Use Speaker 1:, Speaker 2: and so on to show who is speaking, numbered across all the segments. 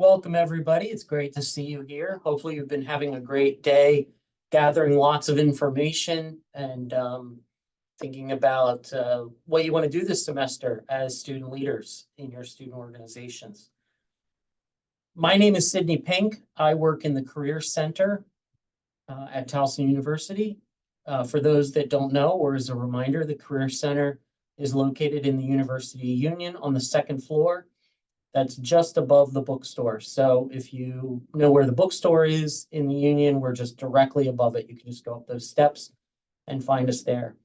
Speaker 1: Welcome, everybody. It's great to see you here. Hopefully, you've been having a great day, gathering lots of information and thinking about what you want to do this semester as student leaders in your student organizations. My name is Sydney Pink. I work in the Career Center at Towson University. For those that don't know, or as a reminder, the Career Center is located in the University Union on the second floor. That's just above the bookstore. So if you know where the bookstore is in the Union, we're just directly above it. You can just go up those steps and find us there.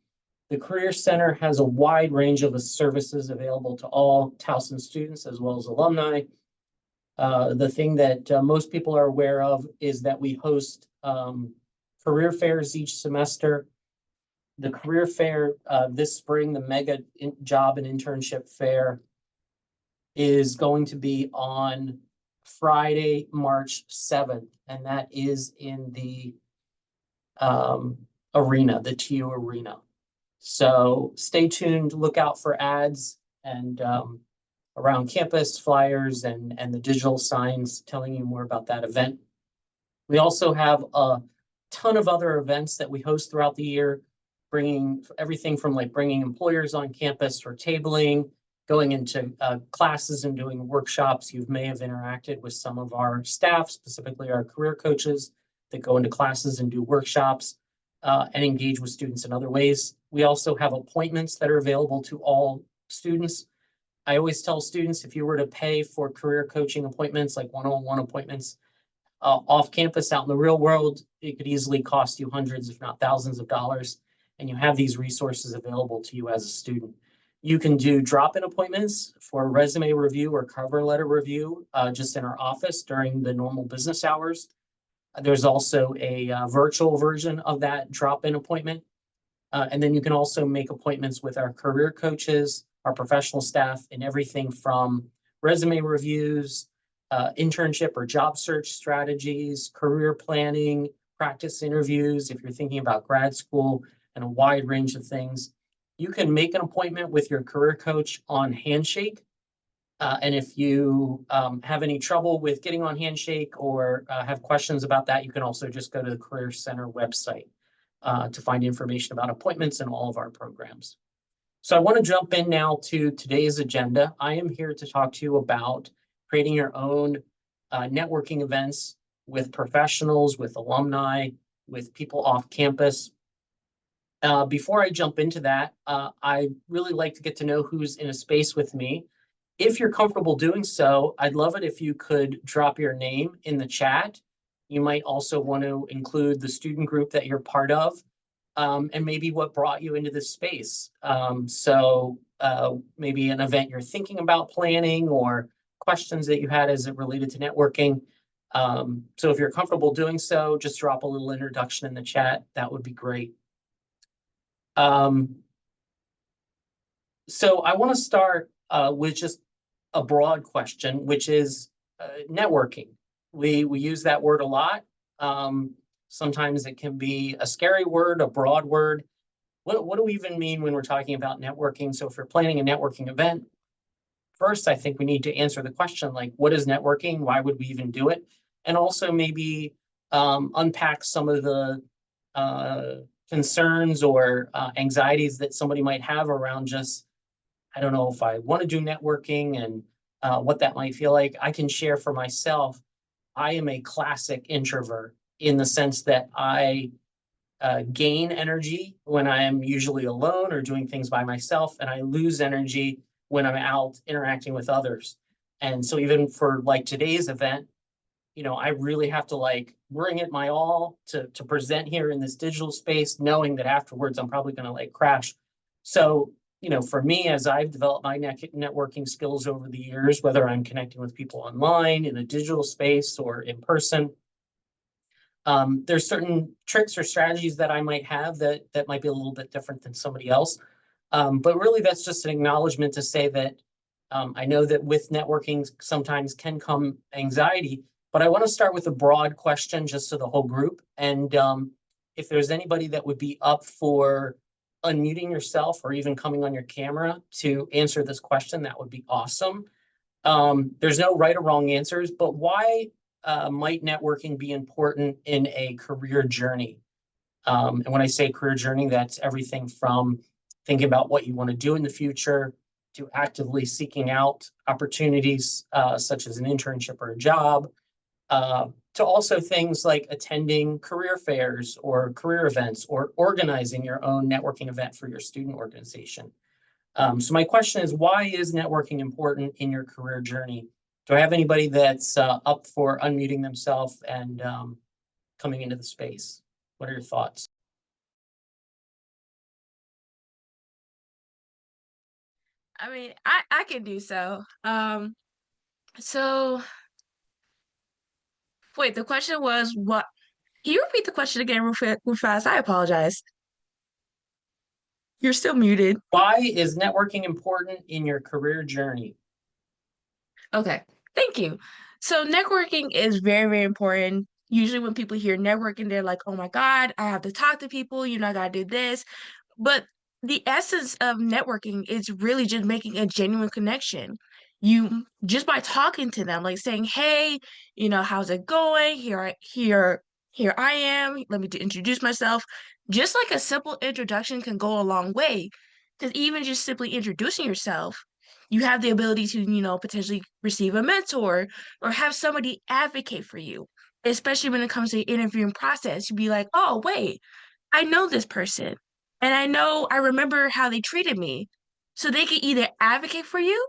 Speaker 1: The Career Center has a wide range of services available to all Towson students as well as alumni. The thing that most people are aware of is that we host career fairs each semester. The career fair this spring, the mega job and internship fair, is going to be on Friday, March 7th, and that is in the arena, the TU Arena. So stay tuned, look out for ads and around campus, flyers, and the digital signs telling you more about that event. We also have a ton of other events that we host throughout the year, bringing everything from like bringing employers on campus for tabling, going into classes and doing workshops. You may have interacted with some of our staff, specifically our career coaches, that go into classes and do workshops and engage with students in other ways. We also have appointments that are available to all students. I always tell students, if you were to pay for career coaching appointments, like one-on-one appointments, off campus out in the real world, it could easily cost you hundreds, if not thousands of dollars. And you have these resources available to you as a student. You can do drop-in appointments for resume review or cover letter review just in our office during the normal business hours. There's also a virtual version of that drop-in appointment. And then you can also make appointments with our career coaches, our professional staff, and everything from resume reviews, internship or job search strategies, career planning, practice interviews, if you're thinking about grad school, and a wide range of things. You can make an appointment with your career coach on Handshake. And if you have any trouble with getting on Handshake or have questions about that, you can also just go to the Career Center website to find information about appointments and all of our programs. So I want to jump in now to today's agenda. I am here to talk to you about creating your own networking events with professionals, with alumni, with people off campus. Before I jump into that, I really like to get to know who's in a space with me. If you're comfortable doing so, I'd love it if you could drop your name in the chat. You might also want to include the student group that you're part of, and maybe what brought you into this space. So maybe an event you're thinking about planning or questions that you had as it related to networking. So if you're comfortable doing so, just drop a little introduction in the chat. That would be great. So I want to start with just a broad question, which is networking. We use that word a lot. Sometimes it can be a scary word, a broad word. What do we even mean when we're talking about networking? So if you're planning a networking event, first, I think we need to answer the question, like, what is networking? Why would we even do it? And also maybe unpack some of the concerns or anxieties that somebody might have around just, I don't know if I want to do networking and what that might feel like. I can share for myself, I am a classic introvert in the sense that I gain energy when I am usually alone or doing things by myself, and I lose energy when I'm out interacting with others. And so even for like today's event, you know, I really have to like bring it my all to present here in this digital space, knowing that afterwards I'm probably going to like crash. So, you know, for me, as I've developed my networking skills over the years, whether I'm connecting with people online in a digital space or in person, there's certain tricks or strategies that I might have that might be a little bit different than somebody else. But really, that's just an acknowledgement to say that I know that with networking sometimes can come anxiety, but I want to start with a broad question just to the whole group. And if there's anybody that would be up for unmuting yourself or even coming on your camera to answer this question, that would be awesome. There's no right or wrong answers, but why might networking be important in a career journey? And when I say career journey, that's everything from thinking about what you want to do in the future to actively seeking out opportunities such as an internship or a job, to also things like attending career fairs or career events or organizing your own networking event for your student organization. So my question is, why is networking important in your career journey? Do I have anybody that's up for unmuting themselves and coming into the space? What are your thoughts?
Speaker 2: I mean, I can do so. So wait, the question was what? Can you repeat the question again real fast? I apologize. You're still muted.
Speaker 1: Why is networking important in your career journey?
Speaker 2: Okay, thank you. So networking is very, very important. Usually when people hear networking, they're like, oh my God, I have to talk to people, I gotta do this. But the essence of networking is really just making a genuine connection. You just by talking to them, like saying, hey, how's it going? Here I am. Let me introduce myself. Just like a simple introduction can go a long way. Because even just simply introducing yourself, you have the ability to, potentially receive a mentor or have somebody advocate for you, especially when it comes to the interviewing process. You'd be like, oh, wait, I know this person and I remember how they treated me. So they can either advocate for you,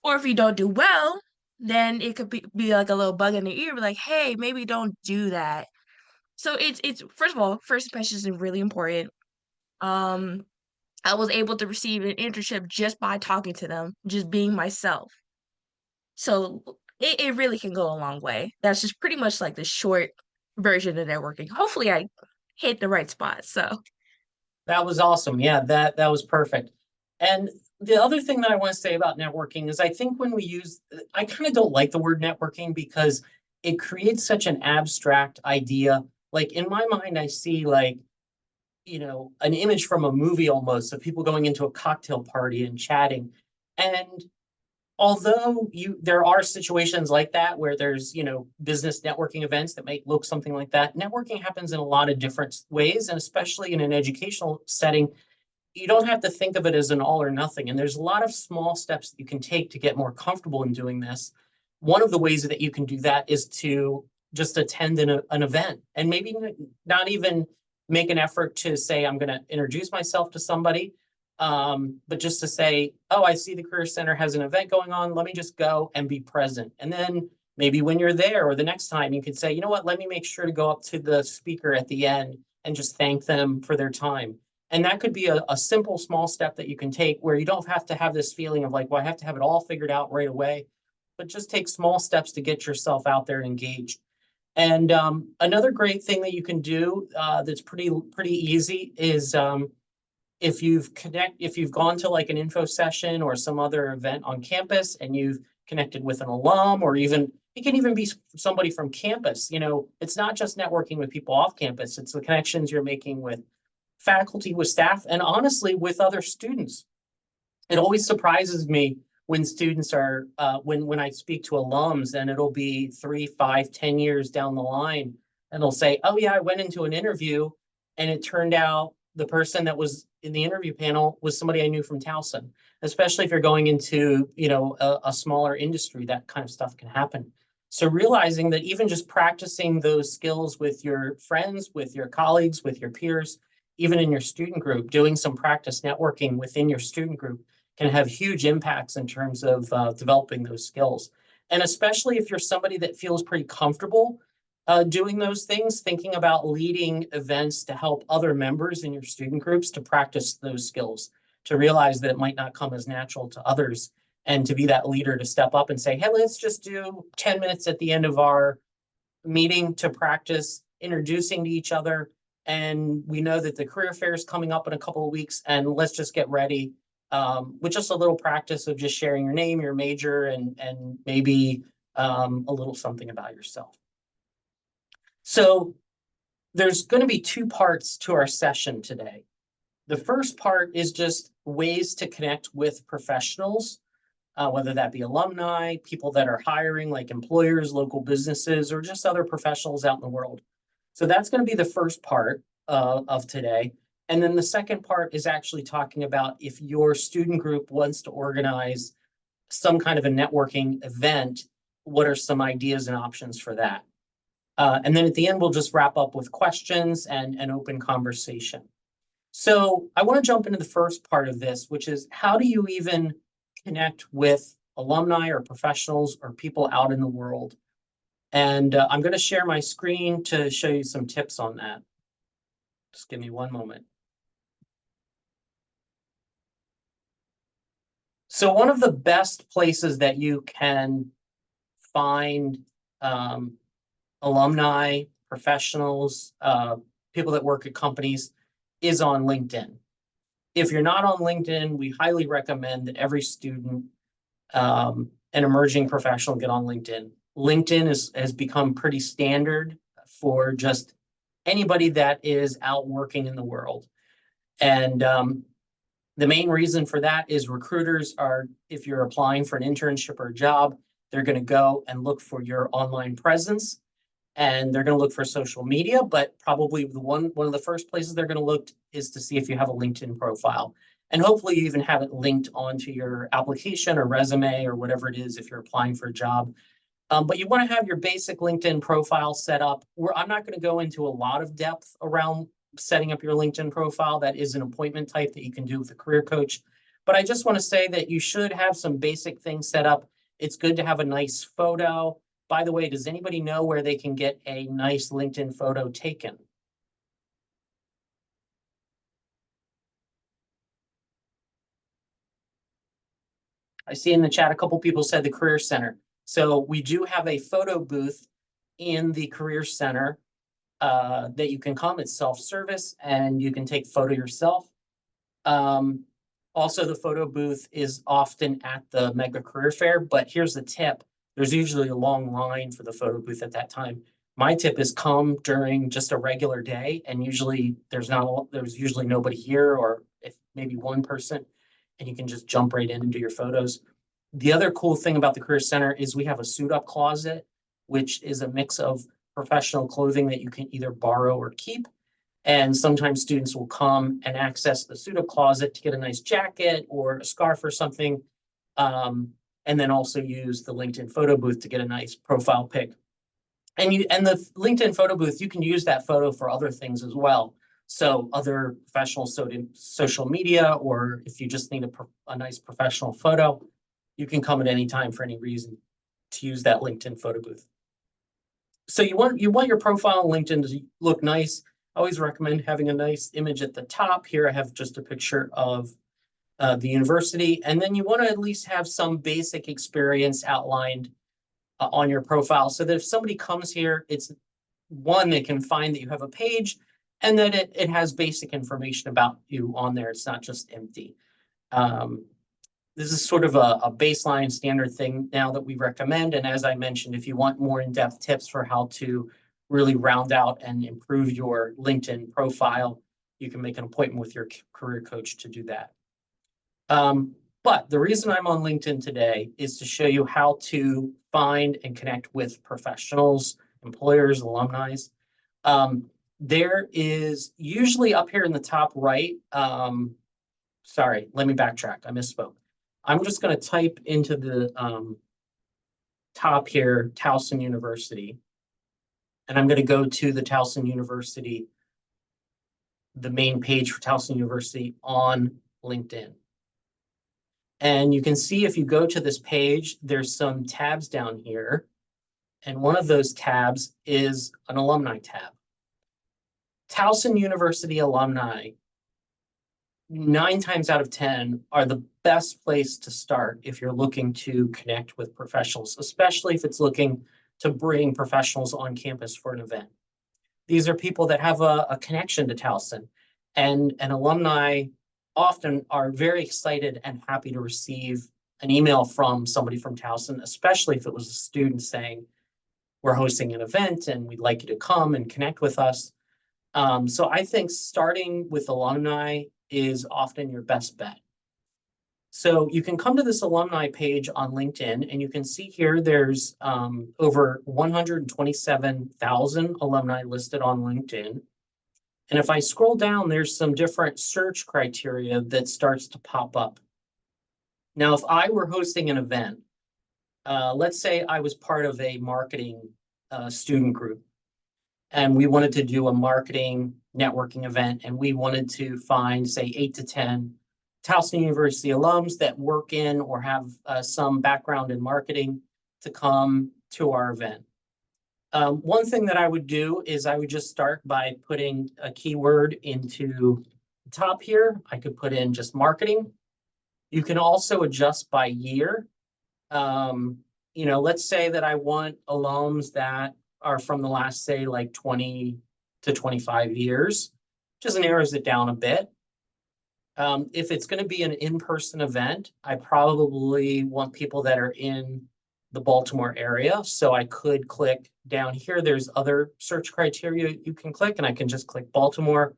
Speaker 2: or if you don't do well, then it could be like a little bug in the ear, be like, hey, maybe don't do that. So it's first of all, first impressions is really important. Um, I was able to receive an internship just by talking to them, just being myself. So it really can go a long way. That's just pretty much like the short version of networking. Hopefully I hit the right spot. So
Speaker 1: That was awesome. Yeah, that was perfect. And the other thing that I want to say about networking is I think when we use, I kind of don't like the word networking because it creates such an abstract idea. Like in my mind, I see like, an image from a movie almost of people going into a cocktail party and chatting. And although there are situations like that where there's business networking events that make look something like that, networking happens in a lot of different ways, and especially in an educational setting, you don't have to think of it as an all or nothing, and there's a lot of small steps that you can take to get more comfortable in doing this. One of the ways that you can do that is to just attend an event and maybe not even make an effort to say I'm going to introduce myself to somebody, but just to say, oh, I see the Career Center has an event going on. Let me just go and be present. And then maybe when you're there or the next time, you could say, you know what, let me make sure to go up to the speaker at the end and just thank them for their time. And that could be a simple, small step that you can take where you don't have to have this feeling of like, well, I have to have it all figured out right away, but just take small steps to get yourself out there and engaged. And another great thing that you can do that's pretty easy is if you've gone to like an info session or some other event on campus and you've connected with an alum, or even it can even be somebody from campus. It's not just networking with people off campus, it's the connections you're making with faculty, with staff, and honestly with other students. It always surprises me when students are when I speak to alums, and it'll be 3, 5, 10 years down the line, and they'll say, oh yeah, I went into an interview and it turned out the person that was in the interview panel was somebody I knew from Towson. Especially if you're going into a smaller industry, that kind of stuff can happen. So realizing that even just practicing those skills with your friends, with your colleagues, with your peers, even in your student group, doing some practice networking within your student group can have huge impacts in terms of developing those skills. And especially if you're somebody that feels pretty comfortable doing those things, thinking about leading events to help other members in your student groups to practice those skills, to realize that it might not come as natural to others, and to be that leader to step up and say, hey, let's just do 10 minutes at the end of our meeting to practice introducing to each other. And we know that the career fair is coming up in a couple of weeks, and let's just get ready with just a little practice of just sharing your name, your major, and maybe a little something about yourself. So there's going to be two parts to our session today. The first part is just ways to connect with professionals whether that be alumni, people that are hiring, like employers, local businesses, or just other professionals out in the world. So that's going to be the first part of today. And then the second part is actually talking about if your student group wants to organize some kind of a networking event, what are some ideas and options for that? And then at the end, we'll just wrap up with questions and an open conversation. So I want to jump into the first part of this, which is how do you even connect with alumni or professionals or people out in the world? And I'm going to share my screen to show you some tips on that. Just give me one moment. So one of the best places that you can find alumni, professionals, people that work at companies is on LinkedIn. If you're not on LinkedIn, we highly recommend that every student and emerging professional get on LinkedIn. LinkedIn has become pretty standard for just anybody that is out working in the world. And the main reason for that is recruiters are, if you're applying for an internship or a job, they're going to go and look for your online presence, and they're going to look for social media, but probably one of the first places they're going to look is to see if you have a LinkedIn profile. And hopefully you even have it linked onto your application or resume or whatever it is if you're applying for a job. But you want to have your basic LinkedIn profile set up. I'm not going to go into a lot of depth around setting up your LinkedIn profile. That is an appointment type that you can do with a career coach. But I just want to say that you should have some basic things set up. It's good to have a nice photo. By the way, does anybody know where they can get a nice LinkedIn photo taken? I see in the chat a couple people said the Career Center. So we do have a photo booth in the Career Center that you can come. It's self-service and you can take photo yourself. Also, the photo booth is often at the Mega Career Fair, but here's the tip. There's usually a long line for the photo booth at that time. My tip is come during just a regular day, and usually there's usually nobody here, or if maybe one person, and you can just jump right in and do your photos. The other cool thing about the Career Center is we have a suit up closet, which is a mix of professional clothing that you can either borrow or keep. And sometimes students will come and access the suit up closet to get a nice jacket or a scarf or something. And then also use the LinkedIn photo booth to get a nice profile pic. And the LinkedIn photo booth, you can use that photo for other things as well. So other professional social media, or if you just need a nice professional photo, you can come at any time for any reason to use that LinkedIn photo booth. So you want your profile on LinkedIn to look nice. I always recommend having a nice image at the top. Here I have just a picture of the university, and then you want to at least have some basic experience outlined on your profile so that if somebody comes here, it's one, they can find that you have a page and that it has basic information about you on there. It's not just empty. This is sort of a baseline standard thing now that we recommend. And as I mentioned, if you want more in-depth tips for how to really round out and improve your LinkedIn profile, you can make an appointment with your career coach to do that. But the reason I'm on LinkedIn today is to show you how to find and connect with professionals, employers, alumni. There is usually up here in the top right, sorry, let me backtrack, I misspoke. I'm just going to type into the top here, Towson University, and I'm going to go to the Towson University, the main page for Towson University on LinkedIn. And you can see if you go to this page, there's some tabs down here. And one of those tabs is an alumni tab. Towson University alumni, 9 times out of 10, are the best place to start if you're looking to connect with professionals, especially if it's looking to bring professionals on campus for an event. These are people that have a connection to Towson, and an alumni often are very excited and happy to receive an email from somebody from Towson, especially if it was a student saying, we're hosting an event and we'd like you to come and connect with us. So I think starting with alumni is often your best bet. So you can come to this alumni page on LinkedIn and you can see here there's over 127,000 alumni listed on LinkedIn. And if I scroll down, there's some different search criteria that starts to pop up. Now, if I were hosting an event, let's say I was part of a marketing student group, and we wanted to do a marketing networking event, and we wanted to find, say, 8 to 10 Towson University alums that work in or have some background in marketing to come to our event. One thing that I would do is I would just start by putting a keyword into the top here. I could put in just marketing. You can also adjust by year. Let's say that I want alums that are from the last, say, like 20 to 25 years, just narrows it down a bit. If it's going to be an in-person event, I probably want people that are in the Baltimore area. So I could click down here. There's other search criteria you can click, and I can just click Baltimore,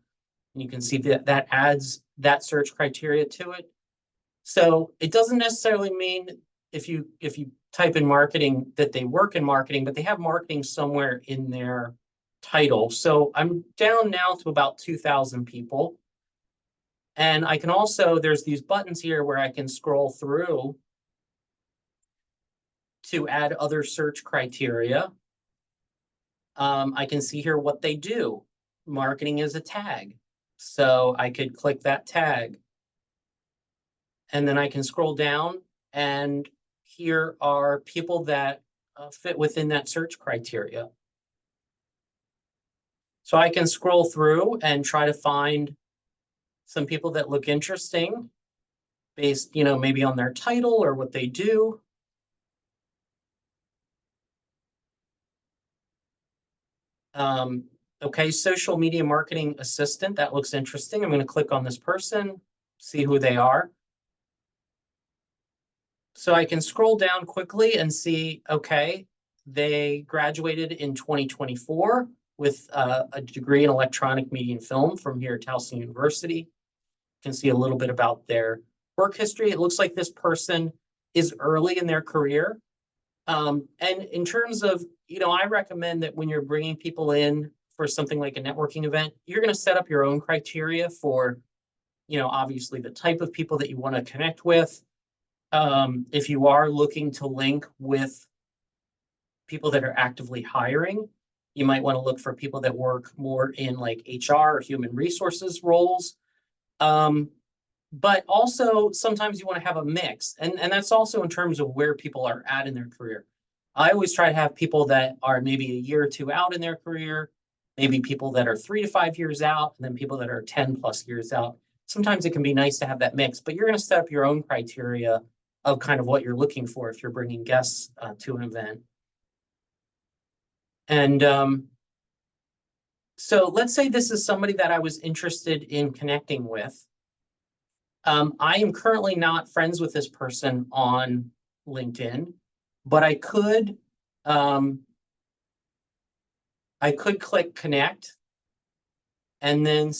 Speaker 1: and you can see that that adds that search criteria to it. So it doesn't necessarily mean if you type in marketing that they work in marketing, but they have marketing somewhere in their title. So I'm down now to about 2,000 people. And I can also, there's these buttons here where I can scroll through to add other search criteria. I can see here what they do. Marketing is a tag. So I could click that tag. And then I can scroll down, and here are people that fit within that search criteria. So I can scroll through and try to find some people that look interesting based, maybe on their title or what they do. Okay, social media marketing assistant, that looks interesting. I'm going to click on this person, see who they are. So I can scroll down quickly and see, okay, they graduated in 2024 with a degree in electronic media and film from here at Towson University. You can see a little bit about their work history. It looks like this person is early in their career. And in terms of, I recommend that when you're bringing people in for something like a networking event, you're going to set up your own criteria for, obviously the type of people that you want to connect with. If you are looking to link with people that are actively hiring, you might want to look for people that work more in like HR or human resources roles. But also sometimes you want to have a mix. And that's also in terms of where people are at in their career. I always try to have people that are maybe a year or two out in their career, maybe people that are 3 to 5 years out, and then people that are 10 plus years out. Sometimes it can be nice to have that mix, but you're going to set up your own criteria of kind of what you're looking for if you're bringing guests to an event. And so let's say this is somebody that I was interested in connecting with. I am currently not friends with this person on LinkedIn, but I could click connect and then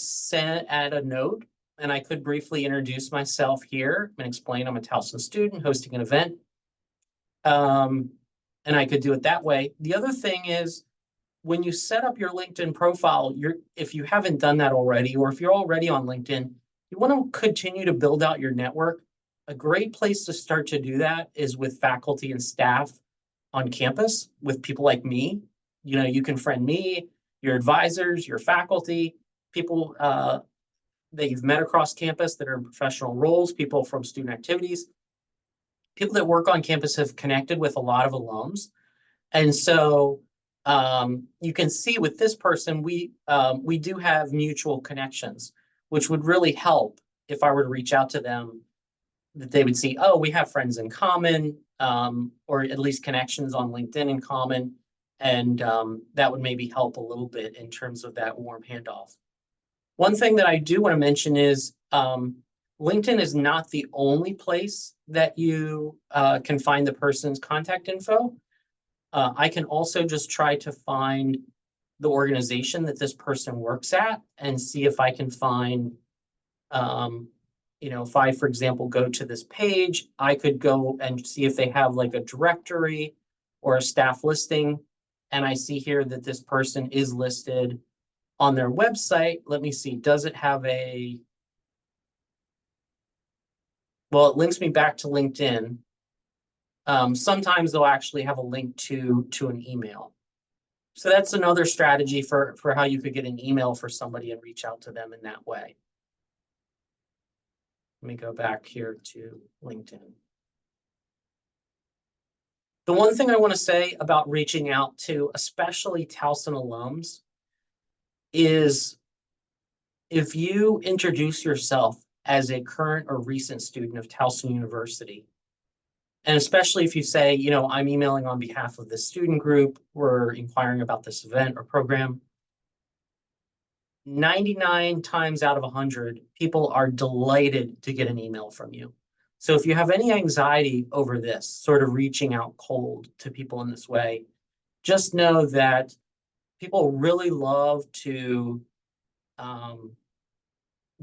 Speaker 1: add a note, and I could briefly introduce myself here and explain I'm a Towson student hosting an event. And I could do it that way. The other thing is, when you set up your LinkedIn profile, if you haven't done that already, or if you're already on LinkedIn, you want to continue to build out your network. A great place to start to do that is with faculty and staff on campus, with people like me. You can friend me, your advisors, your faculty, people that you've met across campus that are in professional roles, people from student activities. People that work on campus have connected with a lot of alums. And so you can see with this person, we do have mutual connections, which would really help if I were to reach out to them, that they would see, oh, we have friends in common, or at least connections on LinkedIn in common. And that would maybe help a little bit in terms of that warm handoff. One thing that I do want to mention is LinkedIn is not the only place that you can find the person's contact info. I can also just try to find the organization that this person works at and see if I can find, if I, for example, go to this page, I could go and see if they have like a directory or a staff listing. And I see here that this person is listed on their website. Let me see, does it have well, it links me back to LinkedIn. Sometimes they'll actually have a link to an email. So that's another strategy for how you could get an email for somebody and reach out to them in that way. Let me go back here to LinkedIn. The one thing I want to say about reaching out to especially Towson alums is if you introduce yourself as a current or recent student of Towson University, and especially if you say, I'm emailing on behalf of this student group, we're inquiring about this event or program, 99 times out of 100, people are delighted to get an email from you. So if you have any anxiety over this, sort of reaching out cold to people in this way, just know that people really love to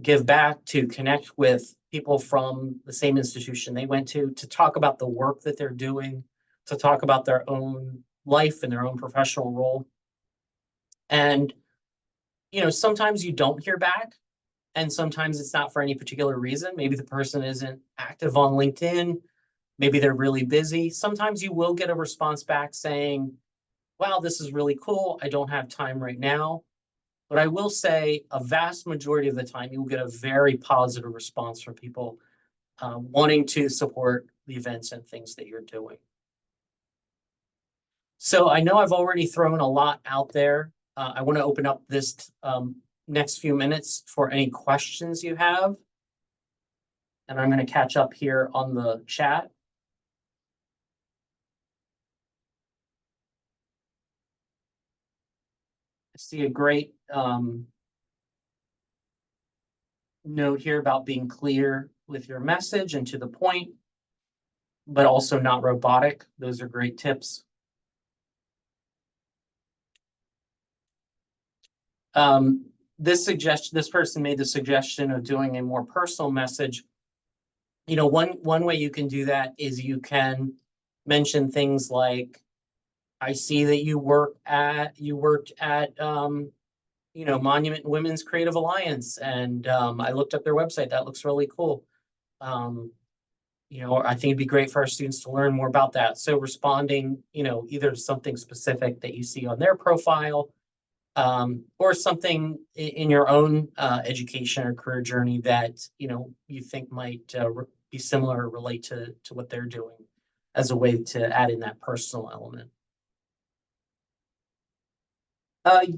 Speaker 1: give back, to connect with people from the same institution they went to talk about the work that they're doing, to talk about their own life and their own professional role. And, sometimes you don't hear back, and sometimes it's not for any particular reason. Maybe the person isn't active on LinkedIn. Maybe they're really busy. Sometimes you will get a response back saying, wow, this is really cool. I don't have time right now. But I will say a vast majority of the time, you will get a very positive response from people wanting to support the events and things that you're doing. So I know I've already thrown a lot out there. I want to open up this next few minutes for any questions you have. And I'm going to catch up here on the chat. I see a great note here about being clear with your message and to the point, but also not robotic. Those are great tips. This person made the suggestion of doing a more personal message. One way you can do that is you can mention things like, I see that you worked at Monument Women's Creative Alliance, and I looked up their website. That looks really cool. I think it'd be great for our students to learn more about that. So responding, either something specific that you see on their profile, or something in your own education or career journey that you think might be similar or relate to what they're doing, as a way to add in that personal element.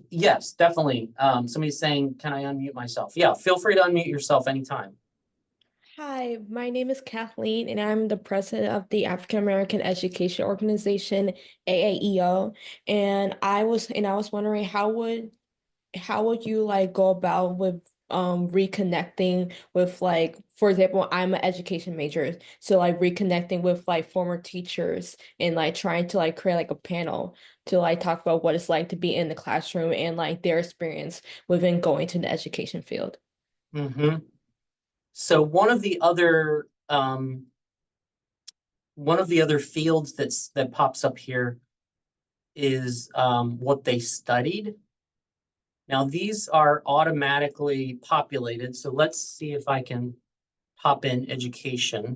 Speaker 1: Yes, definitely. Somebody's saying, can I unmute myself? Yeah, feel free to unmute yourself anytime.
Speaker 3: Hi, my name is Kathleen, and I'm the president of the African American Education Organization, AAEO. And I was wondering how would you like go about with reconnecting with, like, for example, I'm an education major, so like reconnecting with like former teachers and like trying to like create like a panel to like talk about what it's like to be in the classroom and like their experience within going to the education field.
Speaker 1: Mm-hmm. So one of the other fields that pops up here is what they studied. Now these are automatically populated. So let's see if I can pop in education.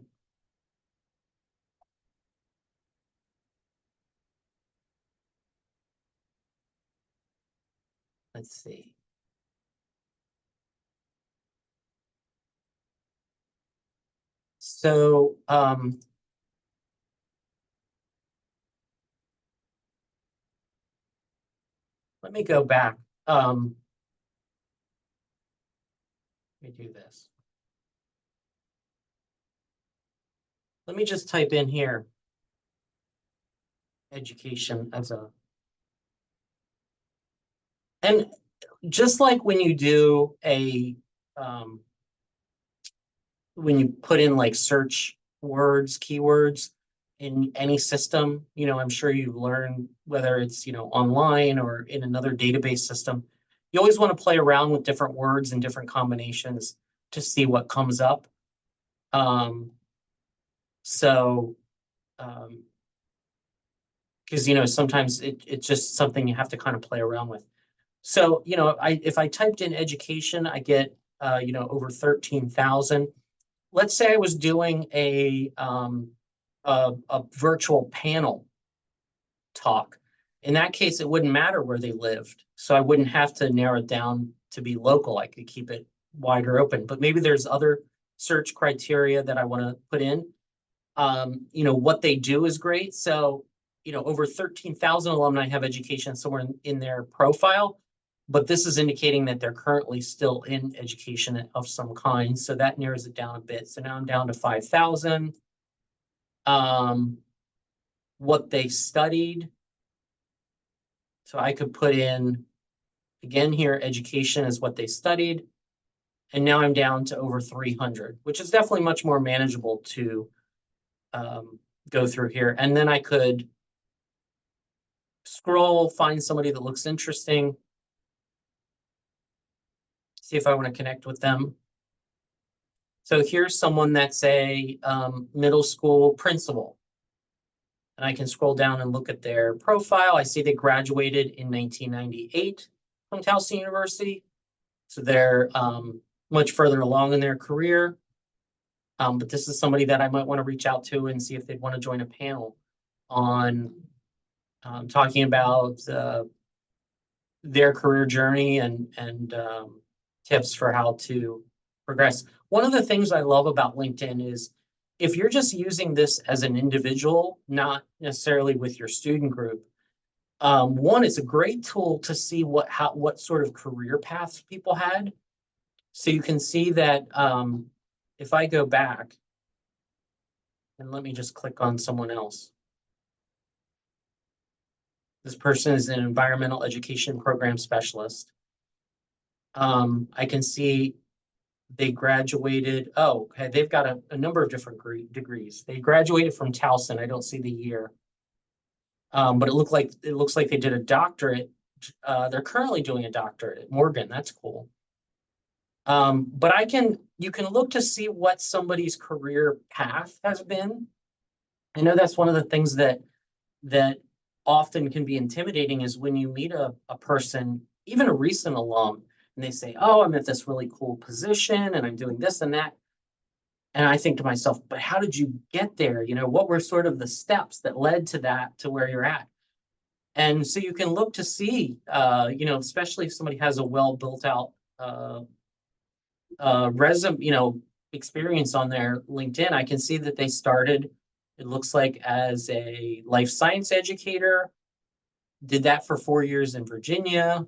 Speaker 1: Let's see. So let me go back. Let me do this. Let me just type in here education as a, and just like when you do a when you put in like search words, keywords in any system, I'm sure you've learned, whether it's, online or in another database system, you always want to play around with different words and different combinations to see what comes up. So, because, sometimes it's just something you have to kind of play around with. So, if I typed in education, I get, over 13,000. Let's say I was doing a virtual panel talk. In that case, it wouldn't matter where they lived. So I wouldn't have to narrow it down to be local. I could keep it wider open, but maybe there's other search criteria that I want to put in. What they do is great. So, over 13,000 alumni have education somewhere in their profile, but this is indicating that they're currently still in education of some kind. So that narrows it down a bit. So now I'm down to 5,000. What they studied. So I could put in, again here, education is what they studied. And now I'm down to over 300, which is definitely much more manageable to go through here. And then I could scroll, find somebody that looks interesting, see if I want to connect with them. So here's someone that's a middle school principal. And I can scroll down and look at their profile. I see they graduated in 1998 from Towson University. So they're much further along in their career. But this is somebody that I might want to reach out to and see if they'd want to join a panel on talking about their career journey and tips for how to progress. One of the things I love about LinkedIn is if you're just using this as an individual, not necessarily with your student group, one, it's a great tool to see what sort of career paths people had. So you can see that if I go back, and let me just click on someone else. This person is an environmental education program specialist. I can see they graduated. Oh, okay. They've got a number of different degrees. They graduated from Towson. I don't see the year. But it looks like they did a doctorate. They're currently doing a doctorate at Morgan. That's cool. But you can look to see what somebody's career path has been. I know that's one of the things that often can be intimidating is when you meet a person, even a recent alum, and they say, oh, I'm at this really cool position and I'm doing this and that. And I think to myself, but how did you get there? What were sort of the steps that led to that, to where you're at? And so you can look to see, especially if somebody has a well built out resume, experience on their LinkedIn, I can see that they started, it looks like, as a life science educator, did that for 4 years in Virginia.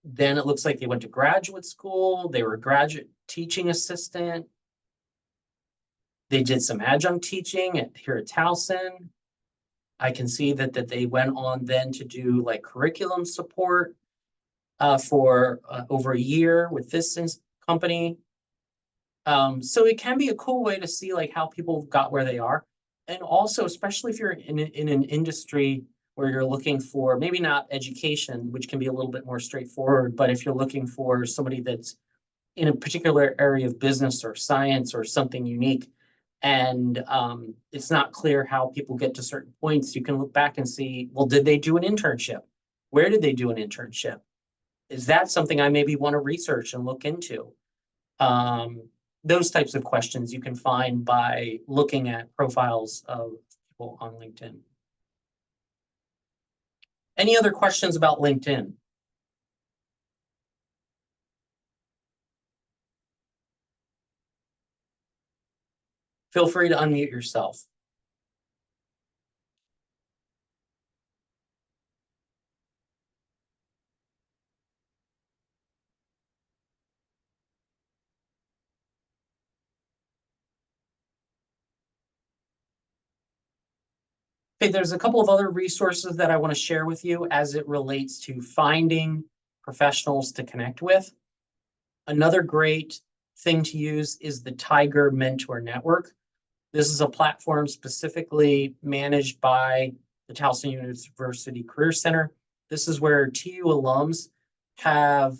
Speaker 1: Then it looks like they went to graduate school. They were a graduate teaching assistant. They did some adjunct teaching here at Towson. I can see that they went on then to do like curriculum support for over a year with this company. So it can be a cool way to see like how people got where they are. And also, especially if you're in an industry where you're looking for maybe not education, which can be a little bit more straightforward, but if you're looking for somebody that's in a particular area of business or science or something unique, and it's not clear how people get to certain points, you can look back and see, well, did they do an internship? Where did they do an internship? Is that something I maybe want to research and look into? Those types of questions you can find by looking at profiles of people on LinkedIn. Any other questions about LinkedIn? Feel free to unmute yourself. Okay, there's a couple of other resources that I want to share with you as it relates to finding professionals to connect with. Another great thing to use is the Tiger Mentor Network. This is a platform specifically managed by the Towson University Career Center. This is where TU alums have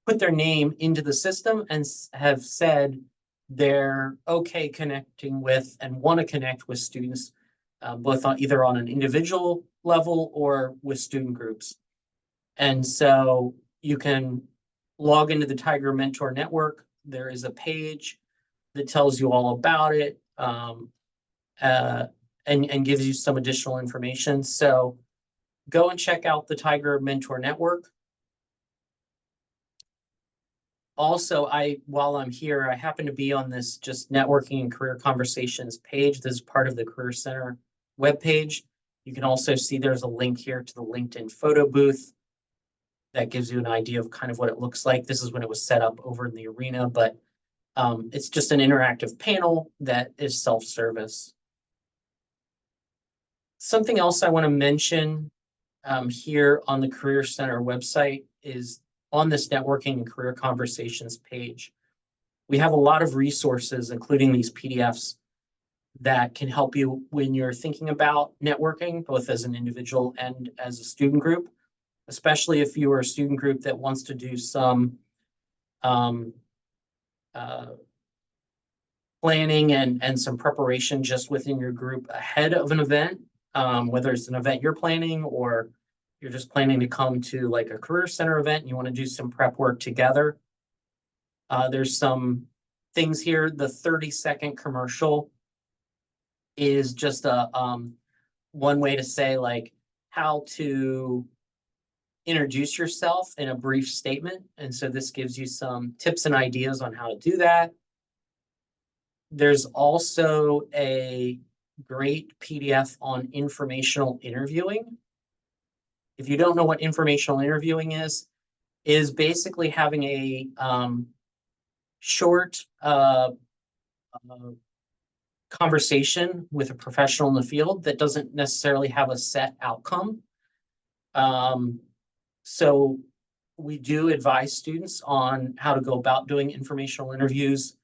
Speaker 1: put their name into the system and have said, they're okay connecting with and want to connect with students, both on either on an individual level or with student groups. And so you can log into the Tiger Mentor Network. There is a page that tells you all about it, and gives you some additional information. So go and check out the Tiger Mentor Network. Also, while I'm here, I happen to be on this just networking and career conversations page. This is part of the Career Center webpage. You can also see there's a link here to the LinkedIn photo booth that gives you an idea of kind of what it looks like. This is when it was set up over in the arena, but it's just an interactive panel that is self-service. Something else I want to mention here on the Career Center website is on this networking and career conversations page. We have a lot of resources, including these PDFs, that can help you when you're thinking about networking, both as an individual and as a student group, especially if you are a student group that wants to do some planning and some preparation just within your group ahead of an event, whether it's an event you're planning or you're just planning to come to like a Career Center event and you want to do some prep work together. There's some things here. The 30-second commercial is just a one way to say like how to introduce yourself in a brief statement. And so this gives you some tips and ideas on how to do that. There's also a great PDF on informational interviewing. If you don't know what informational interviewing is basically having a short conversation with a professional in the field that doesn't necessarily have a set outcome. So we do advise students on how to go about doing informational interviews,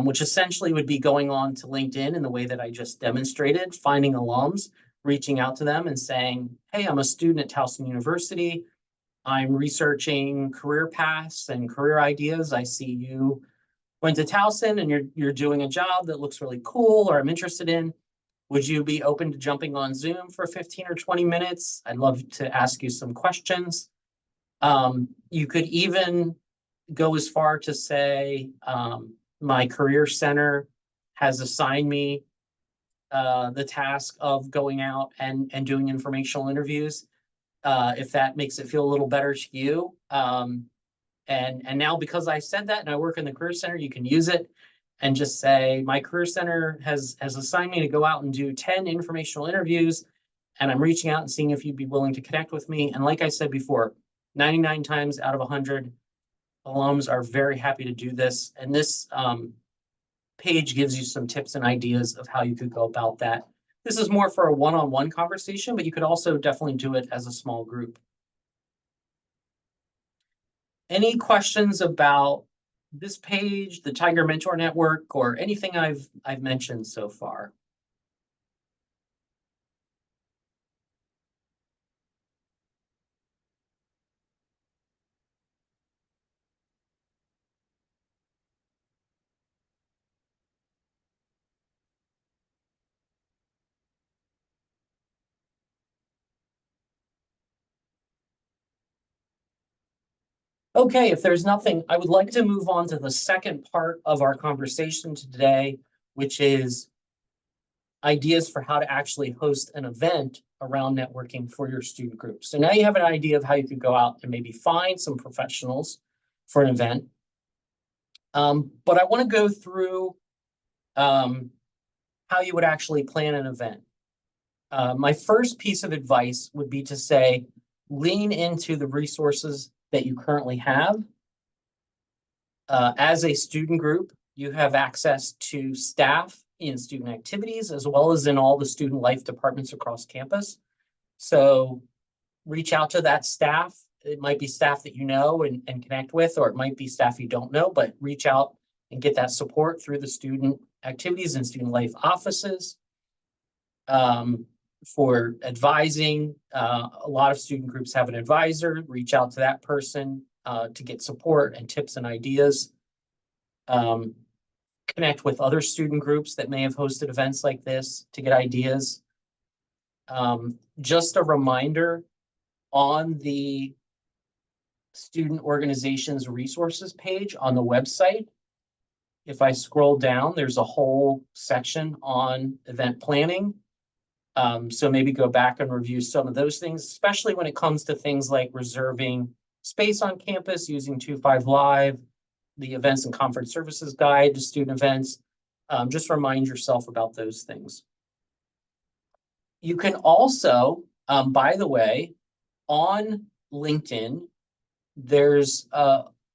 Speaker 1: which essentially would be going on to LinkedIn in the way that I just demonstrated, finding alums, reaching out to them and saying, hey, I'm a student at Towson University. I'm researching career paths and career ideas. I see you went to Towson and you're doing a job that looks really cool or I'm interested in. Would you be open to jumping on Zoom for 15 or 20 minutes? I'd love to ask you some questions. You could even go as far to say, my Career Center has assigned me the task of going out and doing informational interviews, if that makes it feel a little better to you. And now because I said that and I work in the Career Center, you can use it and just say, my Career Center has assigned me to go out and do 10 informational interviews, and I'm reaching out and seeing if you'd be willing to connect with me. And like I said before, 99 times out of 100, alums are very happy to do this. And this page gives you some tips and ideas of how you could go about that. This is more for a one-on-one conversation, but you could also definitely do it as a small group. Any questions about this page, the Tiger Mentor Network, or anything I've mentioned so far? Okay, if there's nothing, I would like to move on to the second part of our conversation today, which is ideas for how to actually host an event around networking for your student group. So now you have an idea of how you could go out and maybe find some professionals for an event. But I want to go through how you would actually plan an event. My first piece of advice would be to say, lean into the resources that you currently have. As a student group, you have access to staff in student activities, as well as in all the student life departments across campus. So reach out to that staff. It might be staff that you know and connect with, or it might be staff you don't know, but reach out and get that support through the student activities and student life offices. For advising, a lot of student groups have an advisor. Reach out to that person to get support and tips and ideas. connect with other student groups that may have hosted events like this to get ideas. Just a reminder, on the student organizations resources page on the website, if I scroll down, there's a whole section on event planning. So maybe go back and review some of those things, especially when it comes to things like reserving space on campus using 25 Live, the Events and Conference Services Guide to Student Events. Just remind yourself about those things. You can also, by the way, on LinkedIn, there's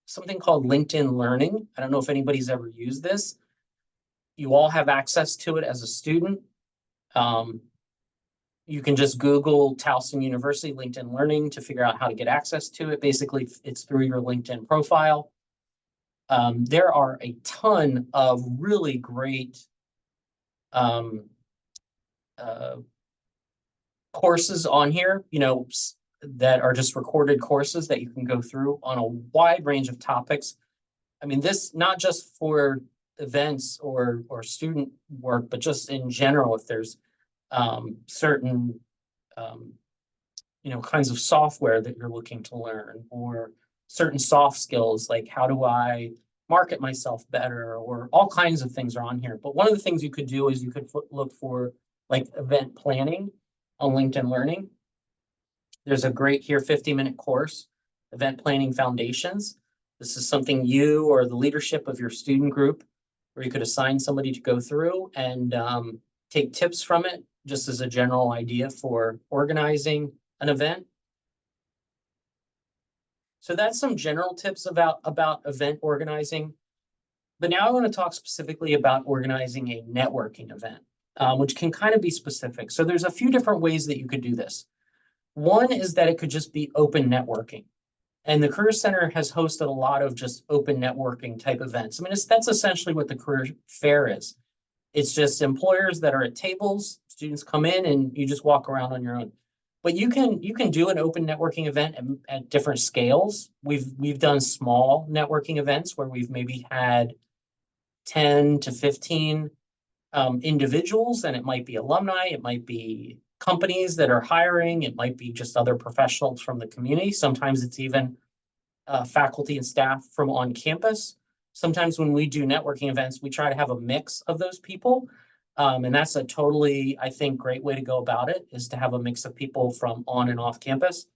Speaker 1: something called LinkedIn Learning. I don't know if anybody's ever used this. You all have access to it as a student. You can just Google Towson University LinkedIn Learning to figure out how to get access to it. Basically, it's through your LinkedIn profile. There are a ton of really great courses on here, that are just recorded courses that you can go through on a wide range of topics. I mean, this not just for events or student work, but just in general, if there's certain kinds of software that you're looking to learn, or certain soft skills like how do I market myself better, or all kinds of things are on here. But one of the things you could do is you could look for like event planning on LinkedIn Learning. There's a great here 50-minute course, Event Planning Foundations. This is something you or the leadership of your student group, where you could assign somebody to go through and take tips from it, just as a general idea for organizing an event. So that's some general tips about event organizing. But now I want to talk specifically about organizing a networking event, which can kind of be specific. So there's a few different ways that you could do this. One is that it could just be open networking. And the Career Center has hosted a lot of just open networking type events. I mean, that's essentially what the Career Fair is. It's just employers that are at tables, students come in and you just walk around on your own. But you can do an open networking event at different scales. We've done small networking events where we've maybe had 10 to 15 individuals, and it might be alumni, it might be companies that are hiring, it might be just other professionals from the community. Sometimes it's even faculty and staff from on campus. Sometimes when we do networking events, we try to have a mix of those people. And that's a totally, I think, great way to go about it, is to have a mix of people from on and off campus.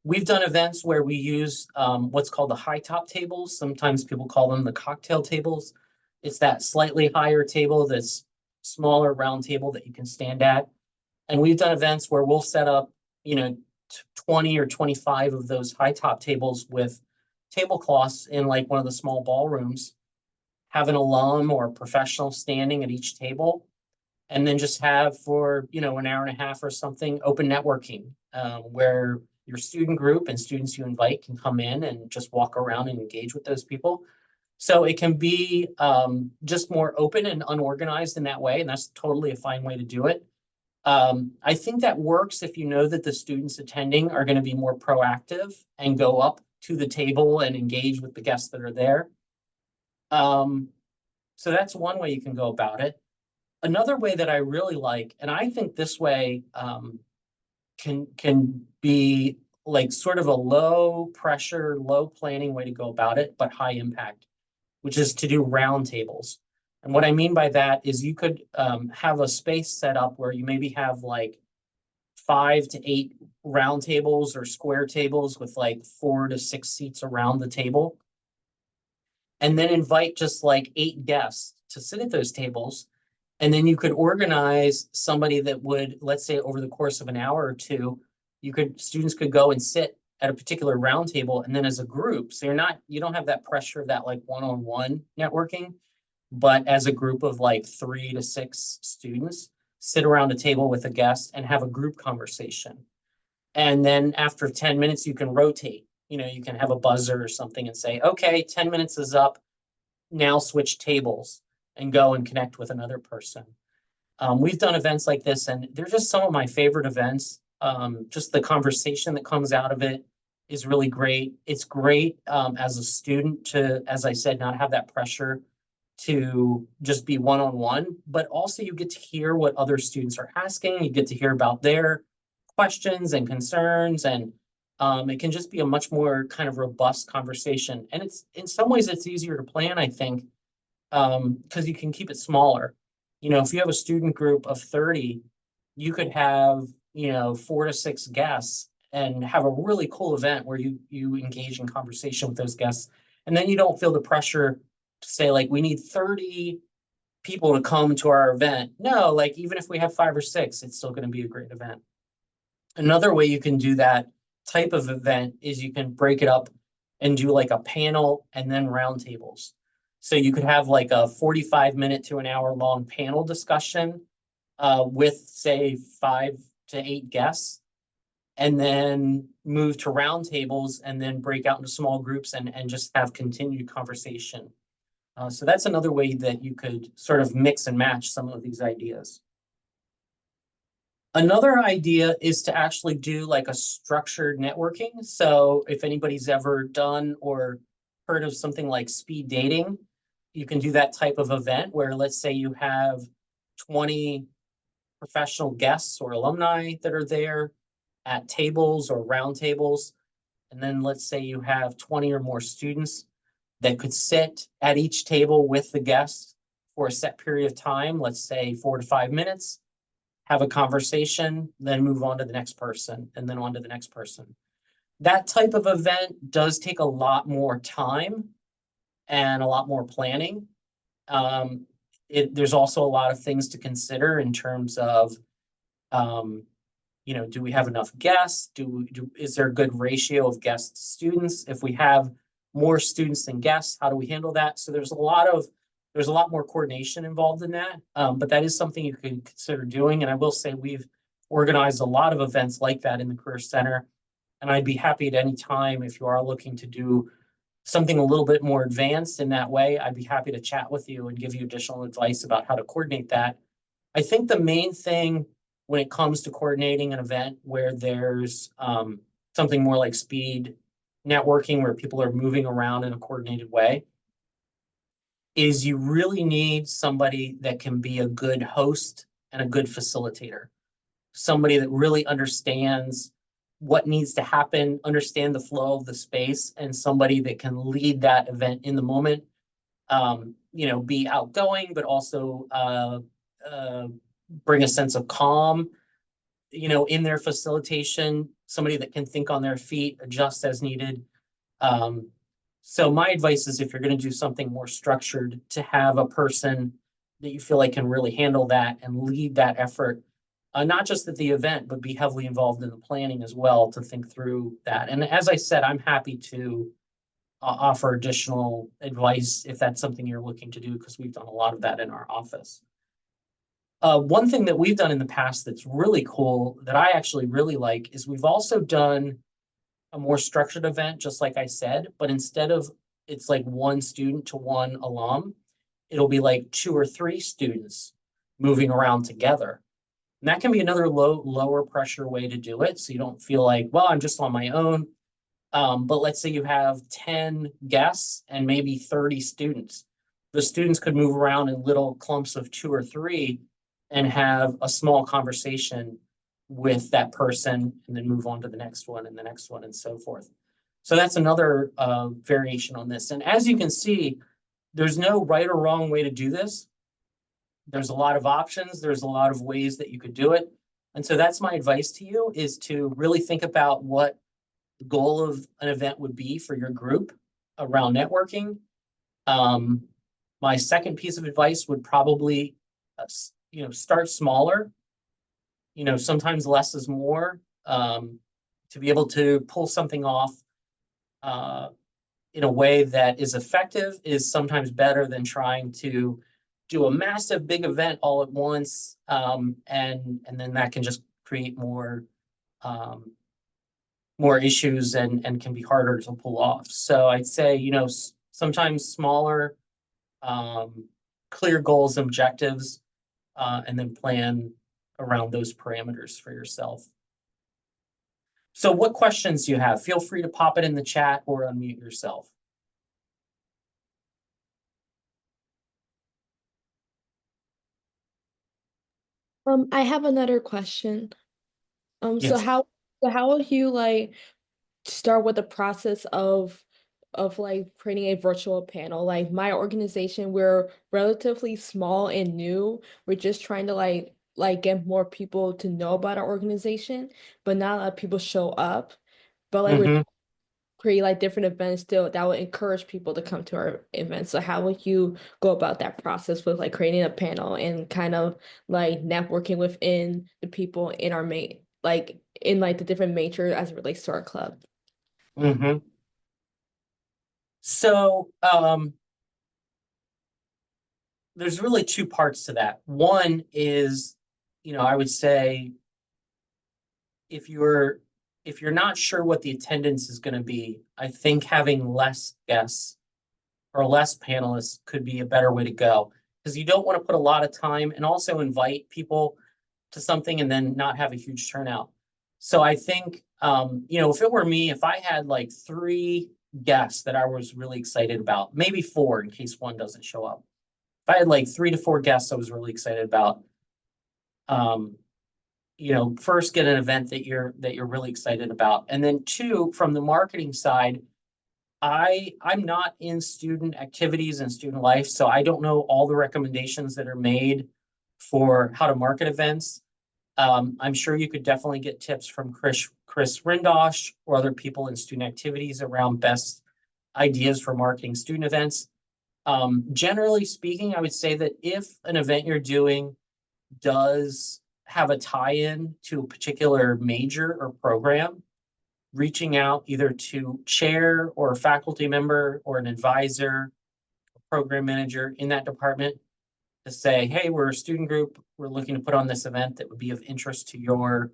Speaker 1: We've done events where we use what's called the high top tables. Sometimes people call them the cocktail tables. It's that slightly higher table, that's smaller round table that you can stand at. And we've done events where we'll set up, 20 or 25 of those high top tables with tablecloths in like one of the small ballrooms, have an alum or a professional standing at each table, and then just have for, an hour and a half or something, open networking, where your student group and students you invite can come in and just walk around and engage with those people. So it can be just more open and unorganized in that way, and that's totally a fine way to do it. I think that works if you know that the students attending are going to be more proactive and go up to the table and engage with the guests that are there. So that's one way you can go about it. Another way that I really like, and I think this way can be like sort of a low pressure, low planning way to go about it, but high impact, which is to do round tables. And what I mean by that is you could have a space set up where you maybe have like 5 to 8 round tables or square tables with like 4 to 6 seats around the table. And then invite just like 8 guests to sit at those tables. And then you could organize somebody that would, let's say over the course of an hour or two, students could go and sit at a particular round table, and then as a group. So you don't have that pressure of that like one-on-one networking, but as a group of like 3 to 6 students, sit around a table with a guest and have a group conversation. And then after 10 minutes, you can rotate. You can have a buzzer or something and say, okay, 10 minutes is up. Now switch tables and go and connect with another person. We've done events like this, and they're just some of my favorite events. Just the conversation that comes out of it, is really great. It's great as a student to, as I said, not have that pressure to just be one-on-one, but also you get to hear what other students are asking. You get to hear about their questions and concerns, and it can just be a much more kind of robust conversation. And it's in some ways it's easier to plan, I think, because you can keep it smaller. You know, if you have a student group of 30, you could have, you know, 4 to 6 guests and have a really cool event where you engage in conversation with those guests. And then you don't feel the pressure to say, like, we need 30 people to come to our event. No, like, even if we have 5 or 6, it's still going to be a great event. Another way you can do that type of event is you can break it up and do like a panel and then roundtables. So you could have like a 45-minute to an hour long panel discussion with, say, 5 to 8 guests, and then move to roundtables and then break out into small groups and just have continued conversation. So that's another way that you could sort of mix and match some of these ideas. Another idea is to actually do like a structured networking. So if anybody's ever done or heard of something like speed dating, you can do that type of event where, let's say, you have 20 professional guests or alumni that are there at tables or round tables. And then let's say you have 20 or more students that could sit at each table with the guests for a set period of time, let's say 4 to 5 minutes, have a conversation, then move on to the next person, and then on to the next person. That type of event does take a lot more time and a lot more planning. There's also a lot of things to consider in terms of, you know, do we have enough guests? Is there a good ratio of guests to students? If we have more students than guests, how do we handle that? So there's a lot more coordination involved in that, but that is something you can consider doing. And I will say we've organized a lot of events like that in the Career Center, and I'd be happy at any time if you are looking to do something a little bit more advanced in that way. I'd be happy to chat with you and give you additional advice about how to coordinate that. I think the main thing when it comes to coordinating an event where there's something more like speed networking, where people are moving around in a coordinated way, is you really need somebody that can be a good host and a good facilitator. Somebody that really understands what needs to happen, understand the flow of the space, and somebody that can lead that event in the moment. You know, be outgoing, but also bring a sense of calm, you know, in their facilitation, somebody that can think on their feet, adjust as needed. So my advice is, if you're going to do something more structured, to have a person that you feel like can really handle that and lead that effort, not just at the event, but be heavily involved in the planning as well to think through that. And as I said, I'm happy to offer additional advice if that's something you're looking to do, because we've done a lot of that in our office. One thing that we've done in the past that's really cool, that I actually really like, is we've also done a more structured event, just like I said, but instead of it's like one student to one alum, it'll be like 2 or 3 students moving around together. And that can be another lower pressure way to do it. So you don't feel like, well, I'm just on my own. But let's say you have 10 guests and maybe 30 students. The students could move around in little clumps of 2 or 3 and have a small conversation with that person, and then move on to the next one and the next one and so forth. So that's another variation on this. And as you can see, there's no right or wrong way to do this. There's a lot of options. There's a lot of ways that you could do it. And so that's my advice to you, is to really think about what the goal of an event would be for your group around networking. My second piece of advice would probably, you know, start smaller. You know, sometimes less is more. To be able to pull something off in a way that is effective is sometimes better than trying to do a massive big event all at once. And then that can just create more issues and can be harder to pull off. So I'd say, you know, sometimes smaller, clear goals and objectives, and then plan around those parameters for yourself. So what questions do you have? Feel free to pop it in the chat or unmute yourself.
Speaker 3: I have another question. So
Speaker 1: Yes.
Speaker 3: how will you like start with the process of like creating a virtual panel? Like my organization, we're relatively small and new. We're just trying to like get more people to know about our organization, but not a lot of people show up. But like we're
Speaker 1: Mm-hmm.
Speaker 3: create like different events still that would encourage people to come to our events. So how would you go about that process with like creating a panel and kind of like networking within the people in our main like in like the different majors as it relates to our club?
Speaker 1: Mm-hmm. So there's really two parts to that. One is, I would say if you're if you're not sure what the attendance is going to be, I think having less guests or less panelists could be a better way to go because you don't want to put a lot of time and also invite people to something and then not have a huge turnout. So I think, if it were me, if I had like three guests that I was really excited about, maybe four in case one doesn't show up. If I had like 3 to 4 guests I was really excited about, um, first get an event that you're really excited about. And then two, from the marketing side, I'm not in student activities and student life, so I don't know all the recommendations that are made for how to market events. I'm sure you could definitely get tips from Chris Rindosh or other people in student activities around best ideas for marketing student events. Generally speaking, I would say that if an event you're doing does have a tie-in to a particular major or program, reaching out either to chair or a faculty member or an advisor, program manager in that department to say, hey, we're a student group. We're looking to put on this event that would be of interest to your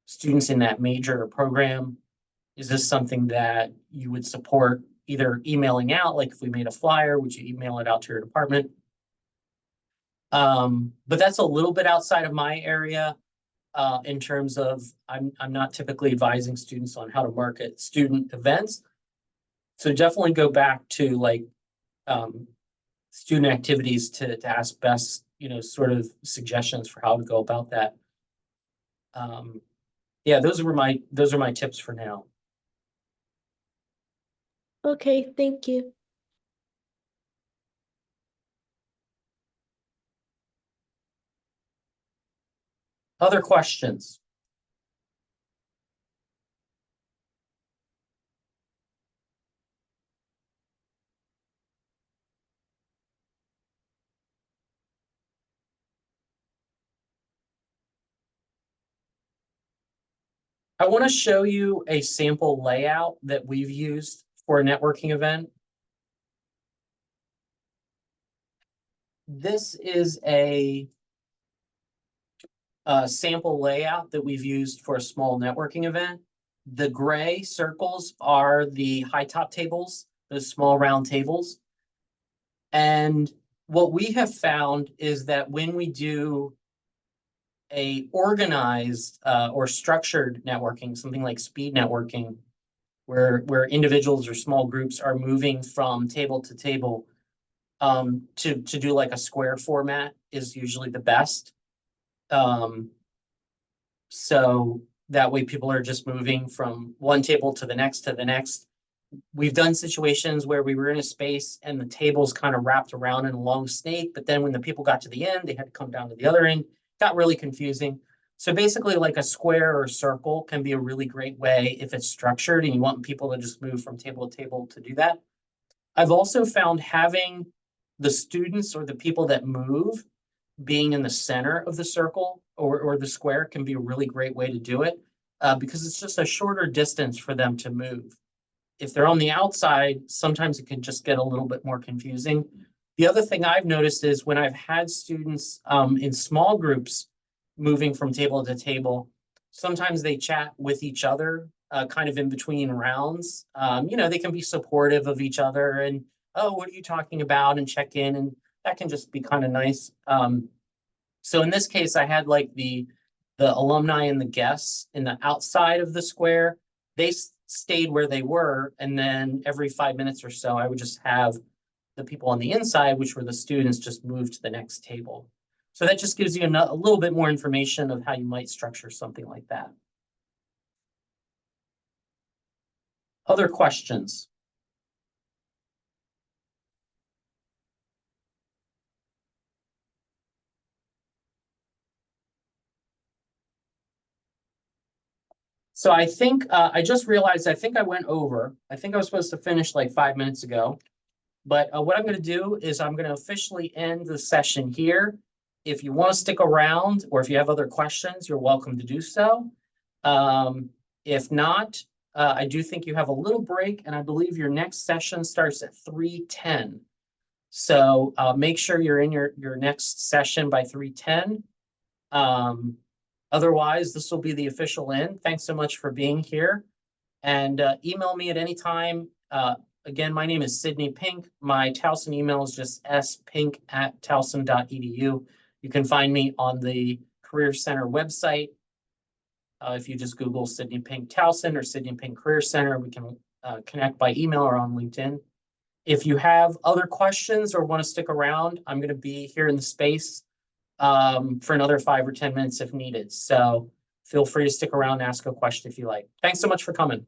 Speaker 1: students in that major or program. Is this something that you would support either emailing out, like if we made a flyer, would you email it out to your department? But that's a little bit outside of my area in terms of I'm not typically advising students on how to market student events. So definitely go back to like um, student activities to ask best, sort of suggestions for how to go about that. Yeah, those are my tips for now.
Speaker 3: Okay, thank you.
Speaker 1: Other questions? I want to show you a sample layout that we've used for a networking event. This is a sample layout that we've used for a small networking event. The gray circles are the high top tables, those small round tables. And what we have found is that when we do a organized or structured networking, something like speed networking, where individuals or small groups are moving from table to table, to do like a square format is usually the best. So that way people are just moving from one table to the next to the next. We've done situations where we were in a space and the tables kind of wrapped around in a long snake, but then when the people got to the end, they had to come down to the other end. Got really confusing. So basically, like a square or a circle can be a really great way if it's structured and you want people to just move from table to table to do that. I've also found having the students or the people that move being in the center of the circle or the square can be a really great way to do it because it's just a shorter distance for them to move. If they're on the outside, sometimes it can just get a little bit more confusing. The other thing I've noticed is when I've had students in small groups moving from table to table, sometimes they chat with each other kind of in between rounds. They can be supportive of each other and, oh, what are you talking about? And check in. And that can just be kind of nice. So in this case, I had like the the alumni and the guests in the outside of the square, they stayed where they were. And then every 5 minutes or so, I would just have the people on the inside, which were the students, just move to the next table. So that just gives you a little bit more information of how you might structure something like that. Other questions? So I think, I just realized, I think I went over. I think I was supposed to finish like 5 minutes ago. But what I'm going to do is I'm going to officially end the session here. If you want to stick around, or if you have other questions, you're welcome to do so. If not, I do think you have a little break, and I believe your next session starts at 3:10. So make sure you're in your next session by 3:10. Otherwise, this will be the official end. Thanks so much for being here. And email me at any time. Again, my name is Sydney Pink. My Towson email is just spink@towson.edu. You can find me on the Career Center website. If you just Google Sydney Pink Towson or Sydney Pink Career Center, we can connect by email or on LinkedIn. If you have other questions or want to stick around, I'm going to be here in the space for another 5 or 10 minutes if needed. So feel free to stick around and ask a question if you like. Thanks so much for coming.